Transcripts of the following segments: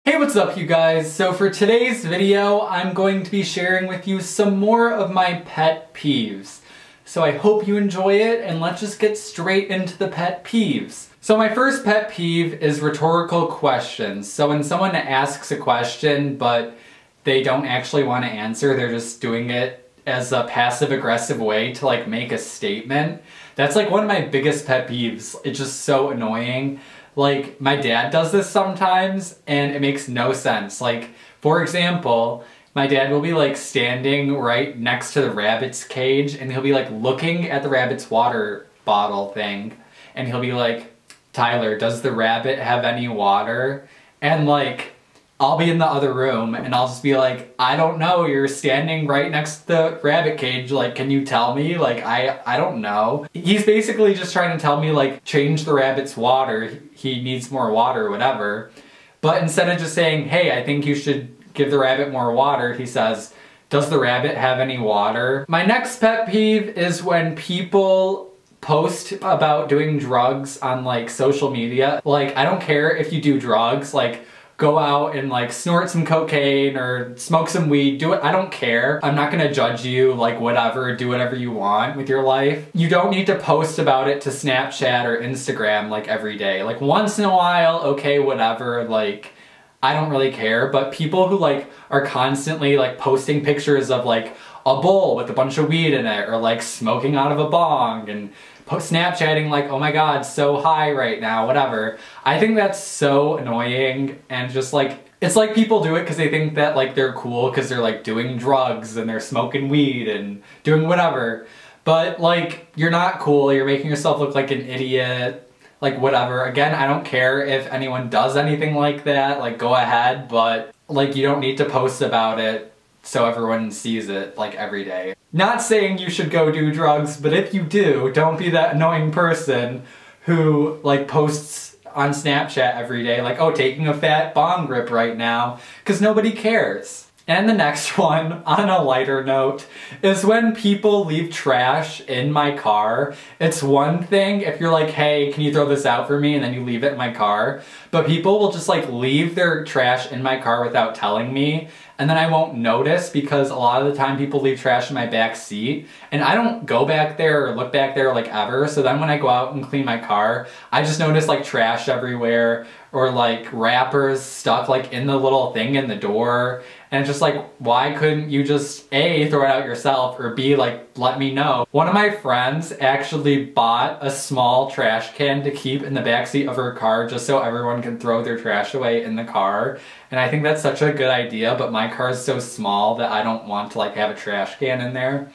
Hey, what's up you guys? So for today's video, I'm going to be sharing with you some more of my pet peeves. So I hope you enjoy it, and let's just get straight into the pet peeves. So my first pet peeve is rhetorical questions. So when someone asks a question, but they don't actually want to answer, they're just doing it as a passive-aggressive way to like make a statement. That's like one of my biggest pet peeves. It's just so annoying. Like, my dad does this sometimes, and it makes no sense. Like, for example, my dad will be like standing right next to the rabbit's cage, and he'll be like looking at the rabbit's water bottle thing, and he'll be like, "Tyler, does the rabbit have any water?" And like, I'll be in the other room, and I'll just be like, "I don't know, you're standing right next to the rabbit cage, like, can you tell me?" Like, I don't know. He's basically just trying to tell me, like, change the rabbit's water, he needs more water, or whatever. But instead of just saying, "Hey, I think you should give the rabbit more water," he says, "Does the rabbit have any water?" My next pet peeve is when people post about doing drugs on, like, social media. Like, I don't care if you do drugs, like, go out and like snort some cocaine or smoke some weed, do it, I don't care. I'm not gonna judge you, like whatever, do whatever you want with your life. You don't need to post about it to Snapchat or Instagram like every day. Like once in a while, okay, whatever, like I don't really care. But people who like are constantly like posting pictures of like a bowl with a bunch of weed in it, or like smoking out of a bong and Snapchatting like, "Oh my god, so high right now," whatever. I think that's so annoying, and just like, it's like people do it because they think that like they're cool because they're like doing drugs and they're smoking weed and doing whatever. But like, you're not cool, you're making yourself look like an idiot, like whatever. Again, I don't care if anyone does anything like that, like go ahead, but like you don't need to post about it so everyone sees it like every day. Not saying you should go do drugs, but if you do, don't be that annoying person who like posts on Snapchat every day like, "Oh, taking a fat bong rip right now," because nobody cares. And the next one, on a lighter note, is when people leave trash in my car. It's one thing if you're like, "Hey, can you throw this out for me?" and then you leave it in my car. But people will just like leave their trash in my car without telling me, and then I won't notice because a lot of the time people leave trash in my back seat, and I don't go back there or look back there like ever. So then when I go out and clean my car, I just notice like trash everywhere, or like wrappers stuck like in the little thing in the door. And it's just like, why couldn't you just A, throw it out yourself, or B, like, let me know? One of my friends actually bought a small trash can to keep in the backseat of her car just so everyone can throw their trash away in the car. And I think that's such a good idea, but my car is so small that I don't want to like have a trash can in there.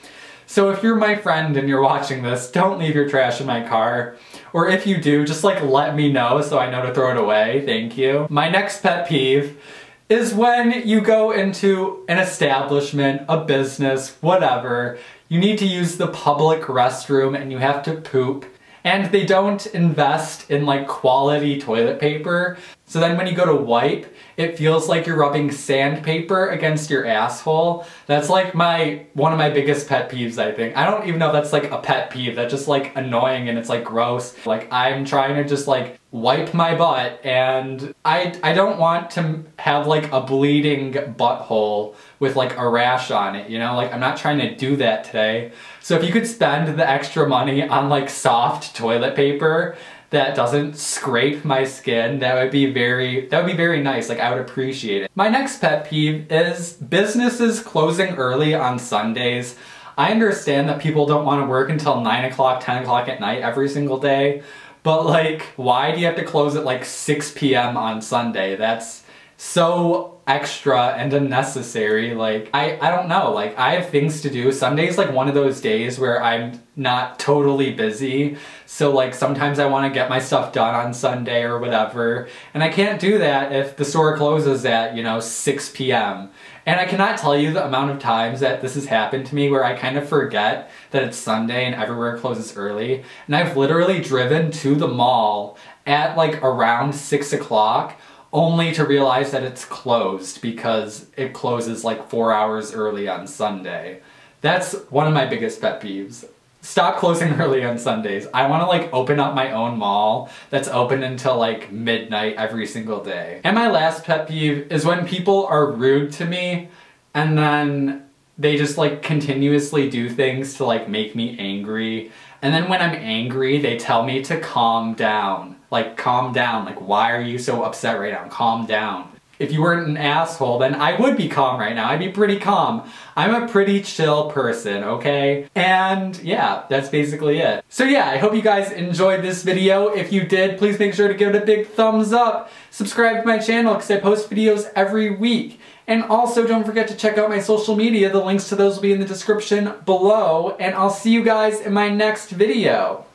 So if you're my friend and you're watching this, don't leave your trash in my car. Or if you do, just like let me know so I know to throw it away. Thank you. My next pet peeve is when you go into an establishment, a business, whatever, you need to use the public restroom and you have to poop, and they don't invest in like quality toilet paper. So then when you go to wipe, it feels like you're rubbing sandpaper against your asshole. That's like one of my biggest pet peeves, I think. I don't even know if that's like a pet peeve, that's just like annoying and it's like gross. Like I'm trying to just like wipe my butt, and I don't want to have like a bleeding butthole with like a rash on it, you know? Like I'm not trying to do that today. So if you could spend the extra money on like soft toilet paper that doesn't scrape my skin, that would be very nice. Like I would appreciate it. My next pet peeve is businesses closing early on Sundays. I understand that people don't want to work until 9 o'clock, 10 o'clock at night every single day, but like, why do you have to close at like 6 p.m. on Sunday? That's so extra and unnecessary. Like, I don't know, like I have things to do. Sunday's like one of those days where I'm not totally busy, so like sometimes I want to get my stuff done on Sunday or whatever, and I can't do that if the store closes at, you know, 6 p.m. And I cannot tell you the amount of times that this has happened to me where I kind of forget that it's Sunday and everywhere closes early, and I've literally driven to the mall at like around 6 o'clock only to realize that it's closed because it closes like 4 hours early on Sunday. That's one of my biggest pet peeves. Stop closing early on Sundays. I want to like open up my own mall that's open until like midnight every single day. And my last pet peeve is when people are rude to me and then they just like continuously do things to like make me angry. And then when I'm angry, they tell me to calm down. Like, calm down. Like, why are you so upset right now? Calm down. If you weren't an asshole, then I would be calm right now. I'd be pretty calm. I'm a pretty chill person, okay? And yeah, that's basically it. So yeah, I hope you guys enjoyed this video. If you did, please make sure to give it a big thumbs up. Subscribe to my channel because I post videos every week. And also don't forget to check out my social media. The links to those will be in the description below. And I'll see you guys in my next video.